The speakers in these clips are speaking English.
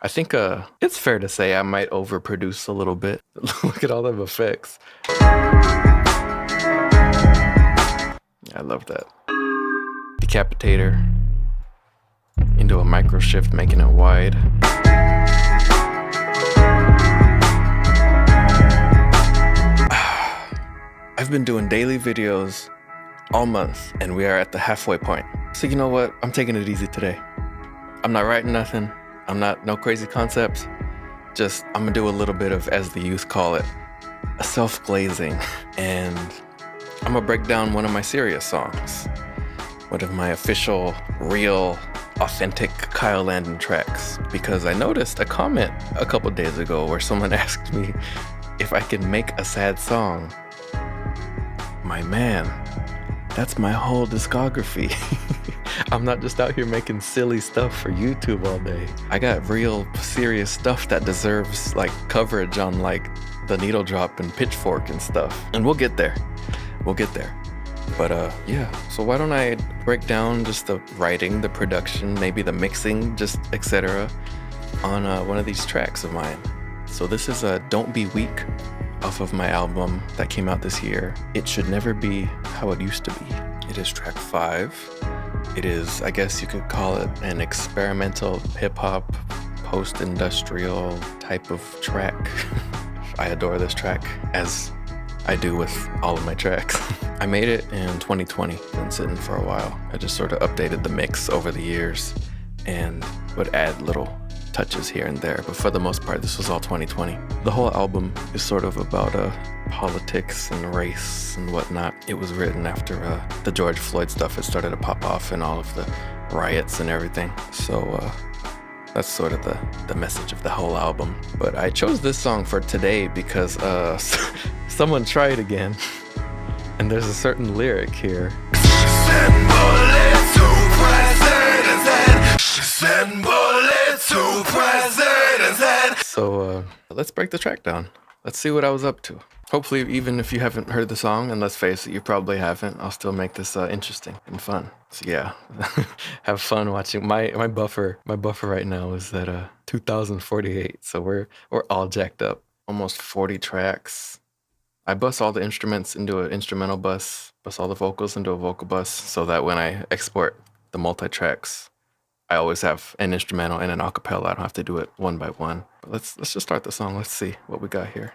I think it's fair to say I might overproduce a little bit. Look at all them effects. I love that. Decapitator into a micro shift, making it wide. I've been doing daily videos all month, and we are at the halfway point. So you know what? I'm taking it easy today. I'm not writing nothing. No crazy concepts. Just, I'm gonna do a little bit of, as the youth call it, a self-glazing. And I'm gonna break down one of my serious songs. One of my official, real, authentic Kyle Landon tracks. Because I noticed a comment a couple days ago where someone asked me if I could make a sad song. My man, that's my whole discography. I'm not just out here making silly stuff for YouTube all day. I got real serious stuff that deserves like coverage on like the Needle Drop and Pitchfork and stuff. And we'll get there. We'll get there. But yeah, so why don't I break down just the writing, the production, maybe the mixing, just etc. on one of these tracks of mine. So this is Don't Be Weak off of my album that came out this year. It Should Never Be How It Used to Be. It is track 5. It is, I guess you could call it an experimental hip-hop, post-industrial type of track. I adore this track, as I do with all of my tracks. I made it in 2020, been sitting for a while. I just sort of updated the mix over the years and would add little touches here and there, but for the most part, this was all 2020. The whole album is sort of about politics and race and whatnot. It was written after the George Floyd stuff had started to pop off and all of the riots and everything. So that's sort of the message of the whole album. But I chose this song for today because someone tried again, and there's a certain lyric here. So let's break the track down. Let's see what I was up to. Hopefully, even if you haven't heard the song, and let's face it, you probably haven't, I'll still make this interesting and fun. So yeah, have fun watching. My buffer right now is at 2048. So we're all jacked up. Almost 40 tracks. I bus all the instruments into an instrumental bus all the vocals into a vocal bus, so that when I export the multi-tracks, I always have an instrumental and an acapella. I don't have to do it one by one. But let's just start the song. Let's see what we got here.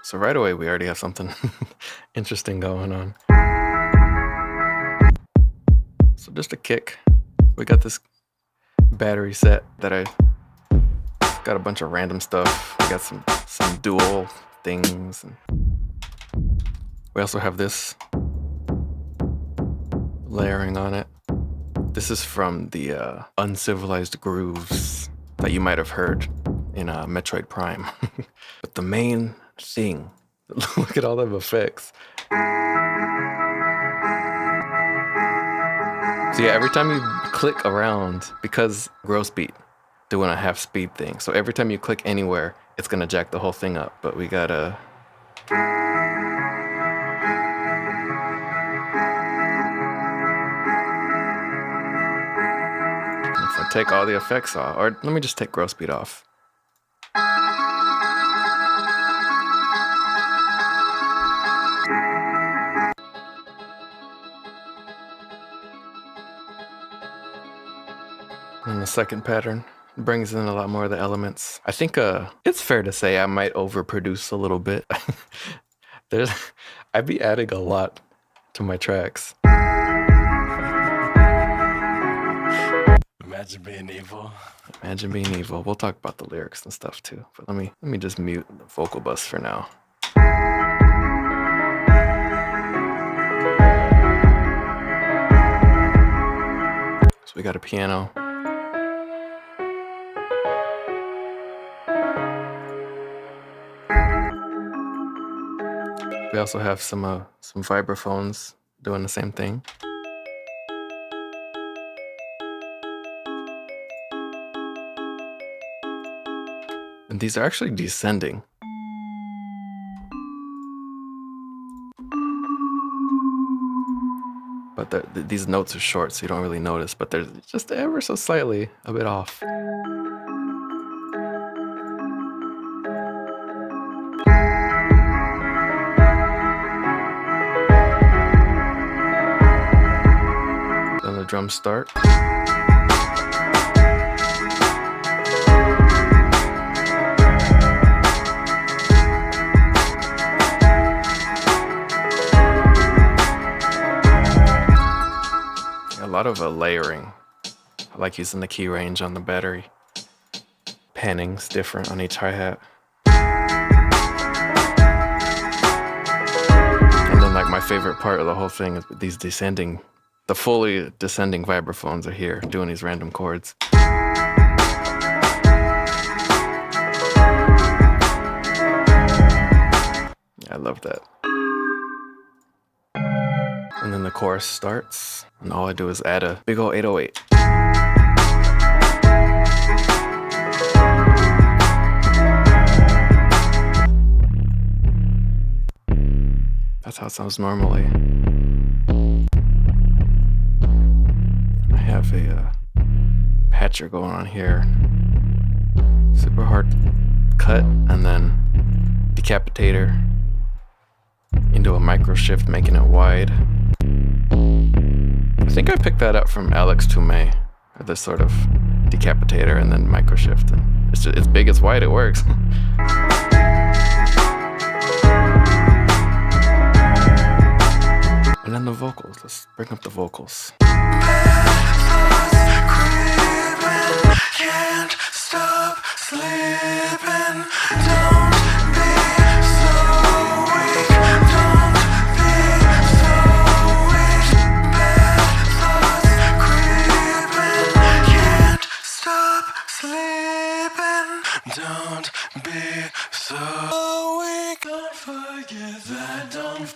So right away, we already have something interesting going on. So just a kick. We got this battery set that I got a bunch of random stuff. We got some dual things. And we also have this layering on it. This is from the Uncivilized Grooves that you might have heard in Metroid Prime. But the main thing, look at all them effects. So yeah, every time you click around, because gross beat, doing a half speed thing. So every time you click anywhere, it's gonna jack the whole thing up. But we gotta... If I take all the effects off, or let me just take gross beat off. And the second pattern brings in a lot more of the elements. I think it's fair to say I might overproduce a little bit. I'd be adding a lot to my tracks. Imagine being evil. Imagine being evil. We'll talk about the lyrics and stuff too. But let me just mute the vocal bus for now. So we got a piano. We also have some vibraphones doing the same thing. And these are actually descending. but these notes are short, so you don't really notice, but they're just ever so slightly a bit off. Then the drums start. A lot of layering. I like using the key range on the battery. Panning's different on each hi-hat. And then like my favorite part of the whole thing is these the fully descending vibraphones are here doing these random chords. I love that. And then the chorus starts, and all I do is add a big ol' 808. That's how it sounds normally. I have a patcher going on here. Super hard cut, and then decapitator into a micro shift, making it wide. I think I picked that up from Alex Toomey, this sort of decapitator and then micro shift. And it's big, it's wide, it works. And then the vocals. Let's bring up the vocals. Can't stop sleeping. Don't be so weak. Don't be so weak. Bad thoughts creeping. Can't stop sleeping. Don't be so weak. Don't forget that.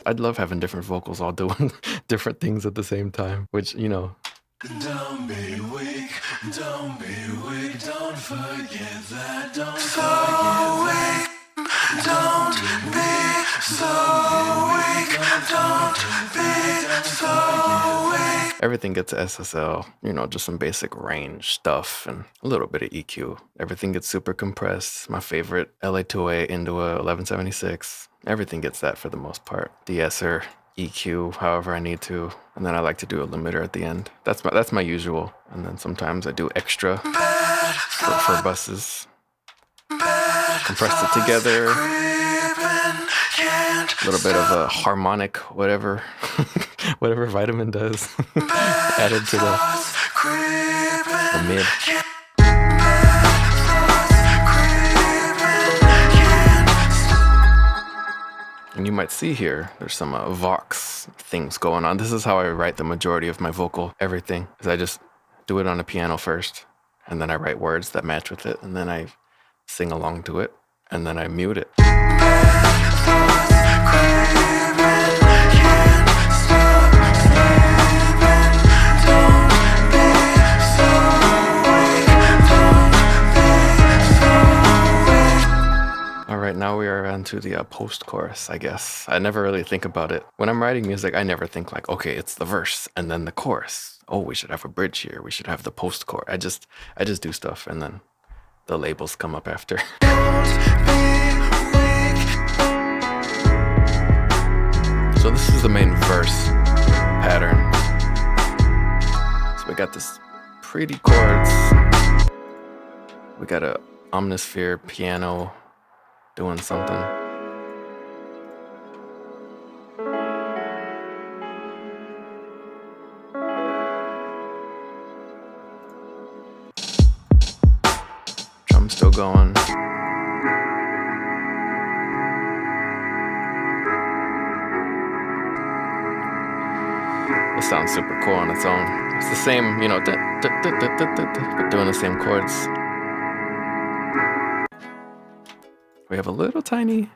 I'd love having different vocals all doing different things at the same time, which, you know. Don't be weak, don't be weak, don't forget that, don't forget weak, don't be so weak, don't be so weak. Everything gets SSL, you know, just some basic range stuff and a little bit of EQ. Everything gets super compressed. My favorite LA2A into a 1176. Everything gets that for the most part. De-esser, EQ, however I need to. And then I like to do a limiter at the end. That's my usual. And then sometimes I do extra for buses. Compress it together. A little bit of a harmonic, whatever Vitamin does. Added to the mid. And you might see here, there's some Vox things going on. This is how I write the majority of my vocal everything. Is I just do it on a piano first, and then I write words that match with it, and then I sing along to it, and then I mute it. Now we are onto the post-chorus, I guess. I never really think about it. When I'm writing music, I never think like, okay, it's the verse and then the chorus. Oh, we should have a bridge here. We should have the post-chorus. I just do stuff and then the labels come up after. So this is the main verse pattern. So we got this pretty chords. We got a omnisphere piano doing something. Drum's still going. It sounds super cool on its own. It's the same, you know, but doing the same chords. We have a little tiny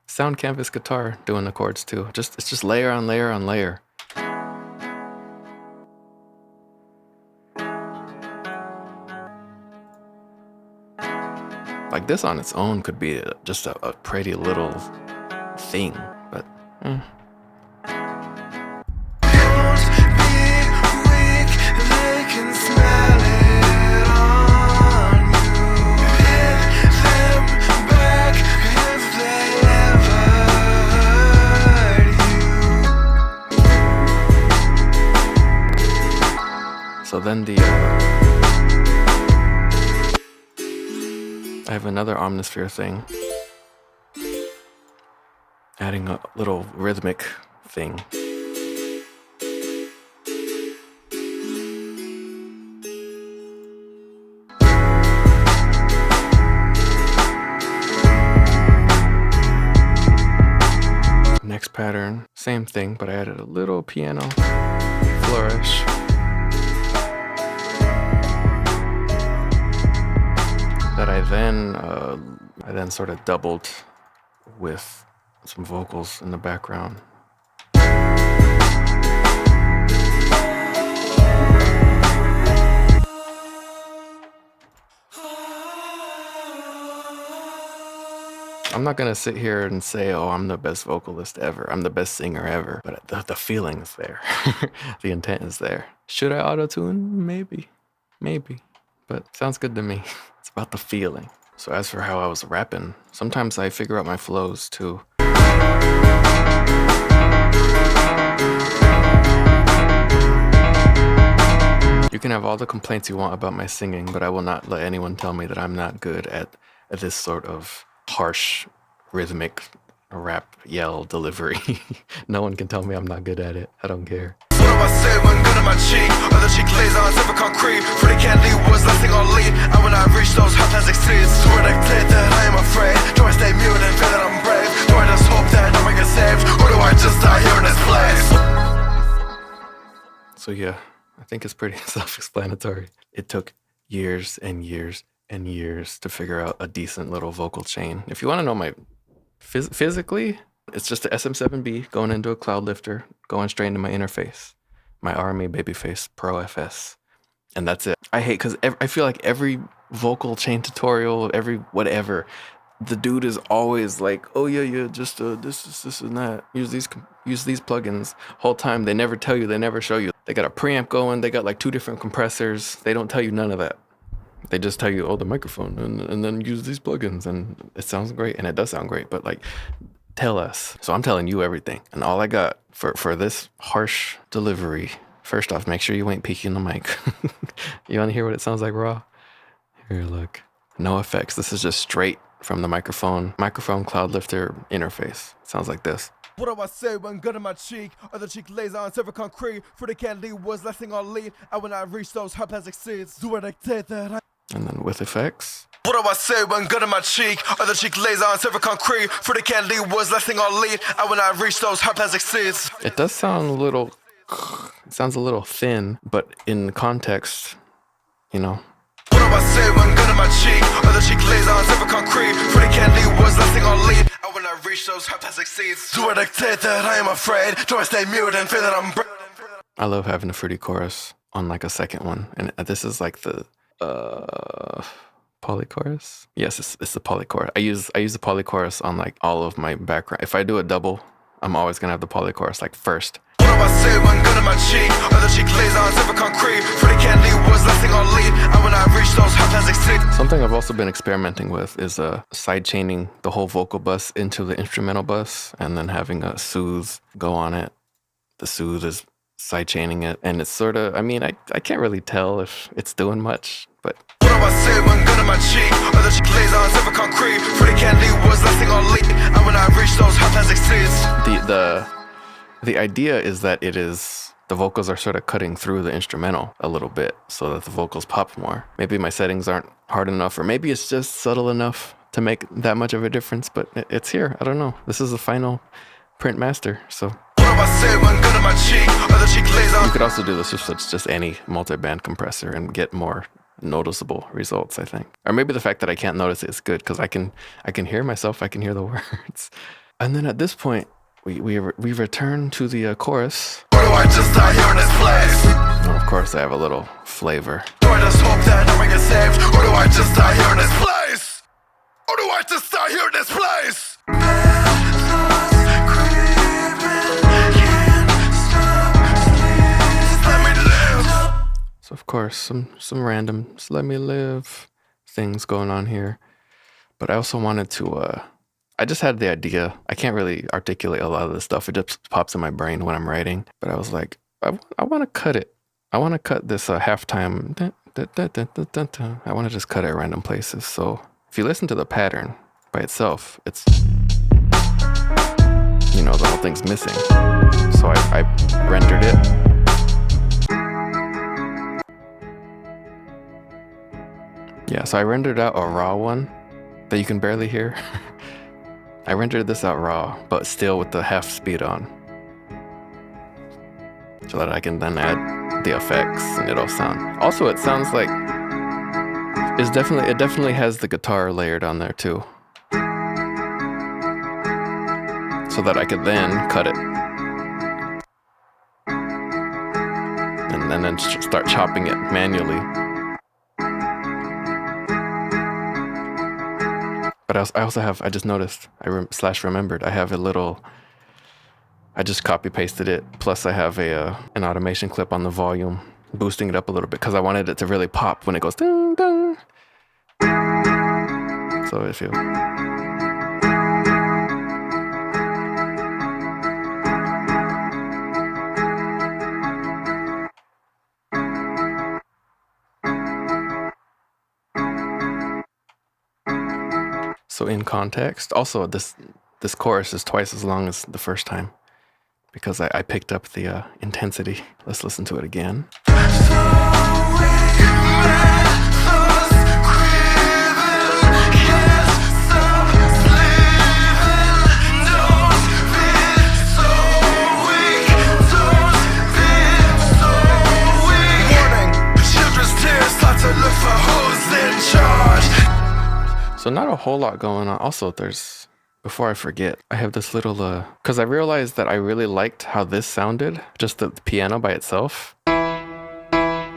sound canvas guitar doing the chords too. It's just layer on layer on layer. Like this on its own could be just a pretty little thing, but So then I have another omnisphere thing, adding a little rhythmic thing. Next pattern, same thing, but I added a little piano flourish. That I then sort of doubled with some vocals in the background. I'm not gonna sit here and say, oh, I'm the best vocalist ever, I'm the best singer ever, but the feeling is there. The intent is there. Should I auto-tune? Maybe, but sounds good to me. It's about the feeling. So as for how I was rapping, sometimes I figure out my flows too. You can have all the complaints you want about my singing, but I will not let anyone tell me that I'm not good at this sort of harsh, rhythmic rap yell delivery. No one can tell me I'm not good at it. I don't care. What do I say when gun in my cheek? Other cheek lays on silver concrete. For the candy was lasting on lead. And when I reach those high plastic seats, do I dictate that I am afraid? Do I stay mute and feel that I'm brave? Do I just hope that I get saved? Or do I just die here in this place? So yeah, I think it's pretty self-explanatory. It took years and years and years to figure out a decent little vocal chain. If you want to know my physically, it's just a SM7B going into a cloud lifter, going straight into my interface, my RMA Babyface Pro FS, and that's it. I hate, because I feel like every vocal chain tutorial, every whatever, the dude is always like, oh yeah, just this and that. Use these plugins. Whole time they never tell you, they never show you. They got a preamp going, they got like 2 different compressors. They don't tell you none of that. They just tell you, oh, the microphone, and then use these plugins, and it sounds great, and it does sound great, but like, tell us. So I'm telling you everything. And all I got for this harsh delivery, first off, make sure you ain't peeking the mic. You want to hear what it sounds like raw? Here, look. No effects. This is just straight from the microphone cloud lifter interface. It sounds like this. What do I say when gun in my cheek? Other cheek lays on silver concrete. For the candy was lasting on lead. And when I reach those high plastic seats, do I dictate that I... And then with effects. What do I say when gun in my cheek? Other cheek lays on silver concrete. For the candy was lasting on lead. And when I reach those high plastic seats. It does sound a little, it sounds a little thin, but in context, you know. What do I say when gun in my cheek? Other cheek lays on silver concrete. For the candy was lasting on lead. And when I reach those high plastic seats, do I dictate that I am afraid? Do I stay mute and feel that I'm I love having a fruity chorus on like a second one. And this is like the polychorus. Yes, it's the polychorus. I use the polychorus on like all of my background. If I do a double, I'm always gonna have the polychorus like first. What do I say when gun in my cheek? Other cheek lays on silver concrete. For the candy was lasting on lead. And when I reach those high plastic seats. Something I've also been experimenting with is side chaining the whole vocal bus into the instrumental bus, and then having a soothe go on it. The soothe is side chaining it, and it's sort of, I mean, I can't really tell if it's doing much, but. What do I say when gun in my cheek? Other cheek lays on silver concrete. For the candy was lasting on lead. And when I reach those high plastic seats. The idea is that the vocals are sort of cutting through the instrumental a little bit so that the vocals pop more. Maybe my settings aren't hard enough, or maybe it's just subtle enough to make that much of a difference, but it's here. I don't know. This is the final print master, so. You could also do this with just any multi-band compressor and get more noticeable results, I think. Or maybe the fact that I can't notice it is good, because I can hear myself, I can hear the words. And then at this point, we return to the chorus. Or do I just die here in this place? And of course, I have a little flavor. Do I just hope that I get saved? Or do I just die here in this place? Or do I just die here in this place? So of course, some random just let me live things going on here. But I also wanted to, I just had the idea. I can't really articulate a lot of this stuff. It just pops in my brain when I'm writing. But I was like, I want to cut it I want to cut this halftime. I want to just cut it at random places. So if you listen to the pattern by itself, it's, you know, the whole thing's missing. So I rendered it. Yeah, so I rendered out a raw one that you can barely hear. I rendered this out raw, but still with the half speed on, so that I can then add the effects and it'll sound. Also, it sounds like it definitely has the guitar layered on there too, so that I could then cut it and then start chopping it manually. But I also have, I just noticed, remembered, I have a little, I just copy pasted it. Plus I have an automation clip on the volume, boosting it up a little bit because I wanted it to really pop when it goes ding, ding. So if you... So in context, also this chorus is twice as long as the first time because I picked up the intensity. Let's listen to it again. So not a whole lot going on. Also, before I forget, I have this little, because I realized that I really liked how this sounded, just the piano by itself. I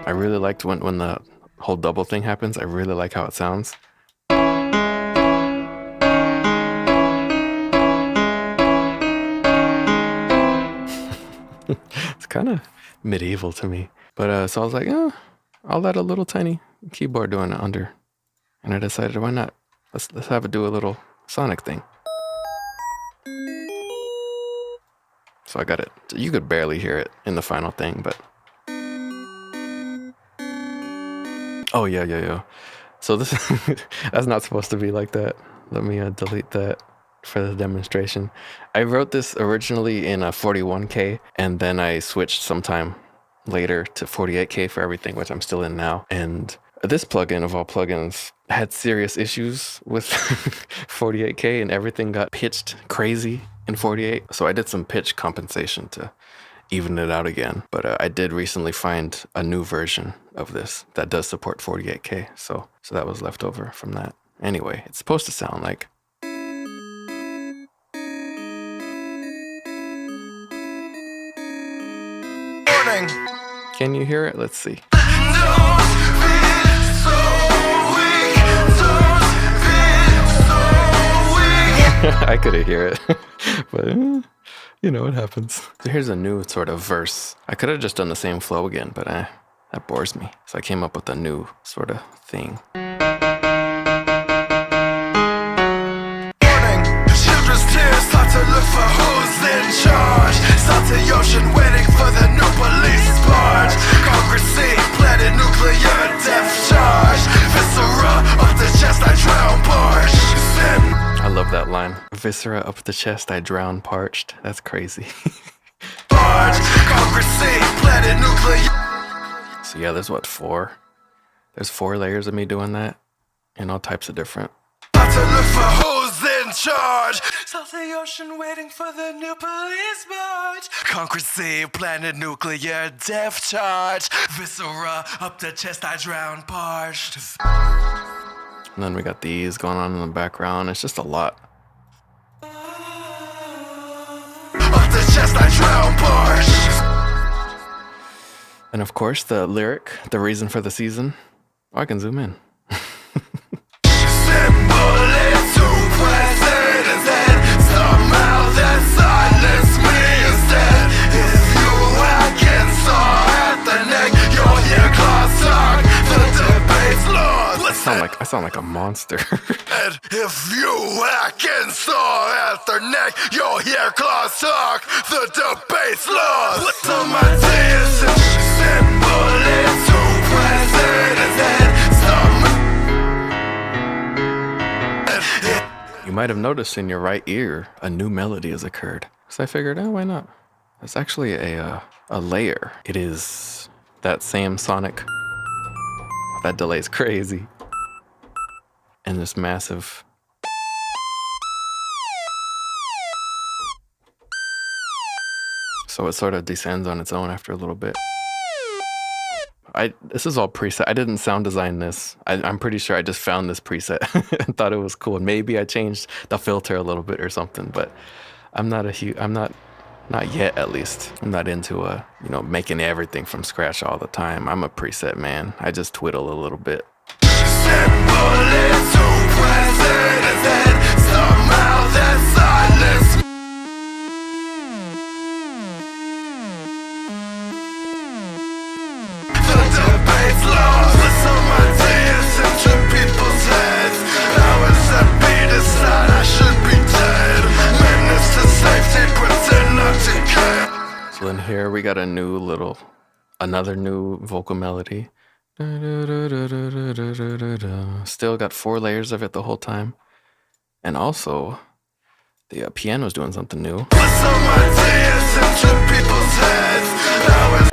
really liked when the whole double thing happens. I really like how it sounds. It's kind of medieval to me. But so I was like, I'll let a little tiny keyboard doing it under. And I decided, why not? Let's have it do a little sonic thing. So I got it. You could barely hear it in the final thing, but... Oh, yeah. So this, that's not supposed to be like that. Let me delete that for the demonstration. I wrote this originally in a 41K, and then I switched sometime later to 48K for everything, which I'm still in now. And this plugin of all plugins had serious issues with 48K, and everything got pitched crazy in 48. So I did some pitch compensation to even it out again. But I did recently find a new version of this that does support 48K. So that was left over from that. Anyway, it's supposed to sound like... Morning. Can you hear it? Let's see. I couldn't hear it, but you know, it happens. So here's a new sort of verse. I could have just done the same flow again, but that bores me. So I came up with a new sort of thing. Morning, children's tears start to look for who's in charge. Salty ocean waiting for the new police barge. Congress sea, planted nuclear depth charge. Viscera up the chest, I drown parched. I love that line. Viscera up the chest, I drown parched. That's crazy. So yeah, there's what, 4? There's 4 layers of me doing that, and all types of different. About to look for who's in charge. South the ocean waiting for the new police barge. Conquer sea, planted nuclear depth charge. Viscera up the chest, I drown parched. And then we got these going on in the background. It's just a lot. Up the chest, I drown parched. And of course, the lyric, the reason for the season. Oh, I can zoom in. Sound sound like a monster. And if you hack and saw at their neck, you'll hear claws talk. The debate's lost. Put some ideas and send bullets to president's head. You might have noticed in your right ear a new melody has occurred. So I figured, oh, why not? It's actually a layer. It is that same sonic. That delay's crazy. And this massive. So it sort of descends on its own after a little bit. This is all preset. I didn't sound design this. I'm pretty sure I just found this preset and thought it was cool. And maybe I changed the filter a little bit or something, but I'm not yet at least. I'm not into making everything from scratch all the time. I'm a preset man. I just twiddle a little bit. Somehow that silence. The debate's lost. Put some ideas into people's heads. Powers that be decide I should be dead. Menace to safety, pretend not to care. So then here we got another new vocal melody. Still got 4 layers of it the whole time. And also, the piano's doing something new. Put some ideas into people's heads. Powers.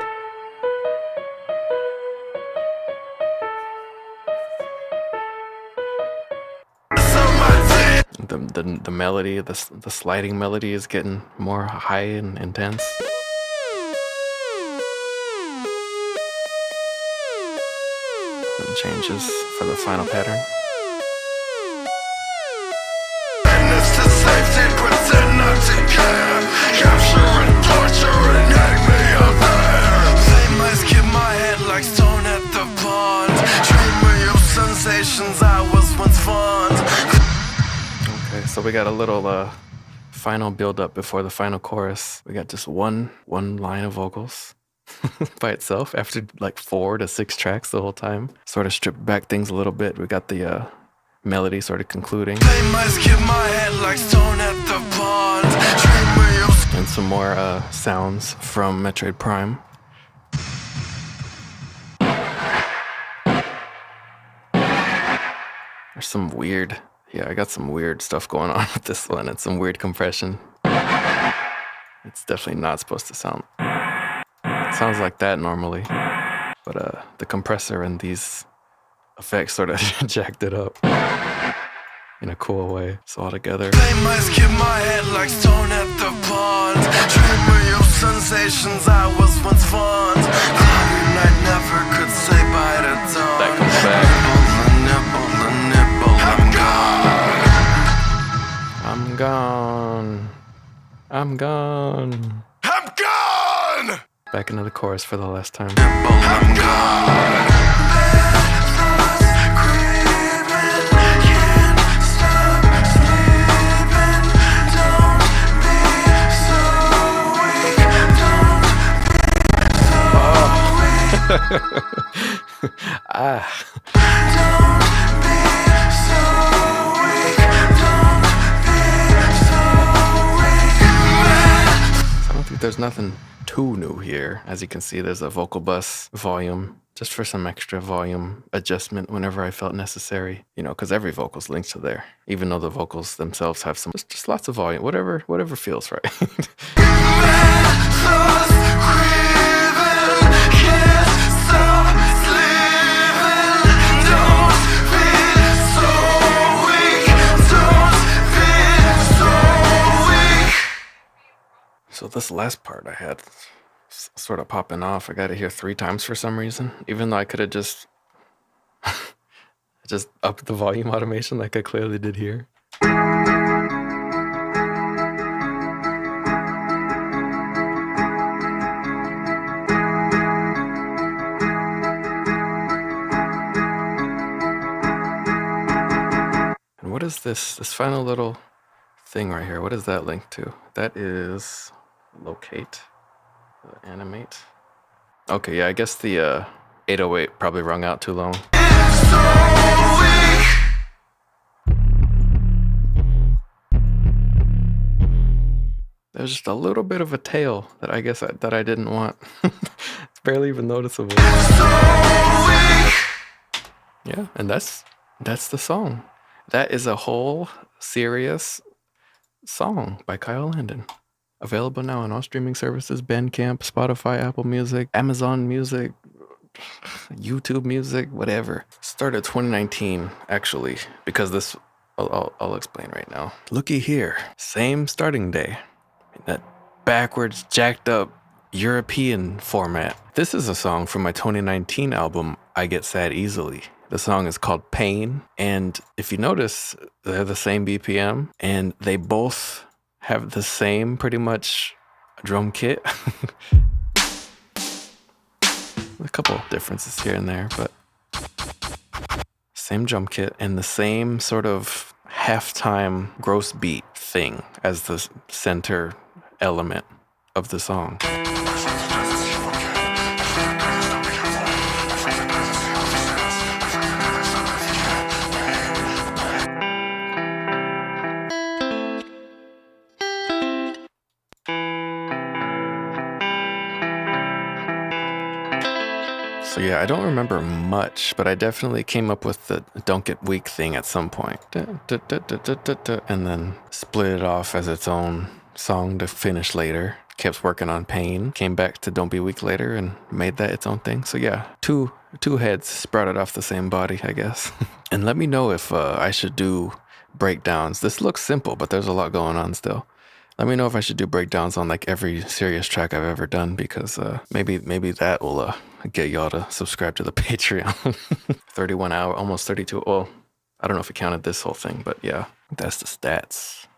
The melody, the sliding melody is getting more high and intense. And changes for the final pattern. Menace to safety, pretend not to care. Capture and torture and hang me up there. They might skip my head like stone at the pond. Dreaming of sensations I was once fond. Okay, so we got a little final build up before the final chorus. We got just one line of vocals by itself after like 4 to 6 tracks the whole time. Sort of stripped back things a little bit. We got the melody sort of concluding. They might skip my head like stone at the pond. Dreaming of. And some more sounds from Metroid Prime. There's some weird. Yeah, I got some weird stuff going on with this one. It's some weird compression. It's definitely not supposed to sound. It sounds like that normally. But the compressor and these effects sort of jacked it up in a cool way. So all together. They might skip my head like stone at the pond. Dreaming of sensations I was once fond. And I never could say bye to dawn. That comes back. I'm gone. I'm gone. I'm gone. Back into the chorus for the last time. I'm gone. I don't think there's nothing too new here. As you can see, there's a vocal bus volume, just for some extra volume adjustment whenever I felt necessary. Because every vocal's linked to there, even though the vocals themselves have some just lots of volume, whatever feels right. So this last part I had sort of popping off. I got to hear 3 times for some reason, even though I could have just upped the volume automation like I clearly did here. And what is this final little thing right here? What is that linked to? That is locate, animate. Okay, yeah, I guess the 808 probably rung out too long. So There's just a little bit of a tail that I guess that I didn't want. It's barely even noticeable. Yeah, and that's the song. That is a whole serious song by Kyle Landon. Available now on all streaming services: Bandcamp, Spotify, Apple Music, Amazon Music, YouTube Music, whatever. Started 2019, actually, because this, I'll explain right now. Looky here, same starting day, in that backwards, jacked up European format. This is a song from my 2019 album, I Get Sad Easily. The song is called Pain, and if you notice, they're the same BPM, and they both have the same, pretty much, drum kit. A couple differences here and there, but same drum kit and the same sort of halftime gross beat thing as the center element of the song. So yeah, I don't remember much, but I definitely came up with the Don't Get Weak thing at some point. And then split it off as its own song to finish later. Kept working on Pain, came back to Don't Be Weak later and made that its own thing. So yeah, two heads sprouted off the same body, I guess. And let me know if I should do breakdowns. This looks simple, but there's a lot going on still. Let me know if I should do breakdowns on like every serious track I've ever done, because maybe that will get y'all to subscribe to the Patreon. 31 hour, almost 32. Well, I don't know if it counted this whole thing, but yeah, that's the stats.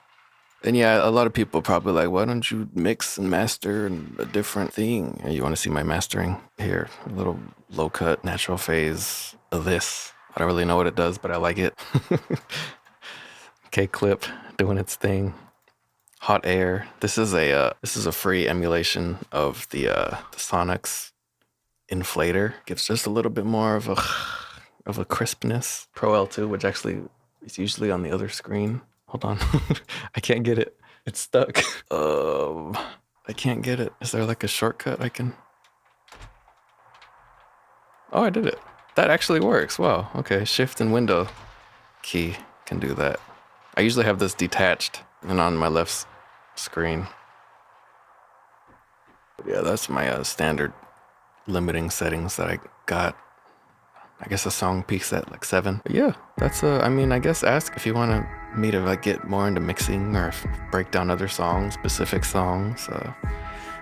And yeah, a lot of people probably like, why don't you mix and master a different thing? You want to see my mastering? Here, a little low cut, natural phase of this. I don't really know what it does, but I like it. K-Clip doing its thing. Hot Air. This is a free emulation of the Sonics inflator. Gives just a little bit more of a crispness. Pro L2, which actually is usually on the other screen. Hold on. I can't get it. It's stuck. I can't get it. Is there like a shortcut I can? Oh, I did it. That actually works. Wow. Okay. Shift and window key can do that. I usually have this detached and on my left screen. But yeah, that's my standard limiting settings that I got. I guess a song peaks at like 7. But yeah, that's I mean, I guess ask if you want me to like get more into mixing or break down other songs, specific songs.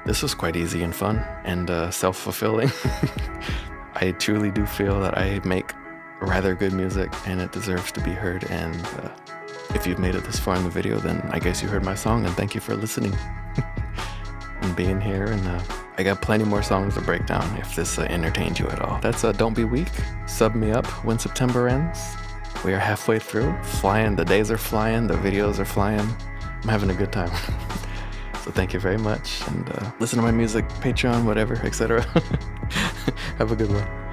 This was quite easy and fun and self-fulfilling. I truly do feel that I make rather good music and it deserves to be heard. And if you've made it this far in the video, then I guess you heard my song and thank you for listening and being here. And I got plenty more songs to break down if this entertained you at all. That's Don't Be Weak. Sub me up when September ends. We are halfway through. Flying. The days are flying. The videos are flying. I'm having a good time. So thank you very much. And listen to my music, Patreon, whatever, etc. Have a good one.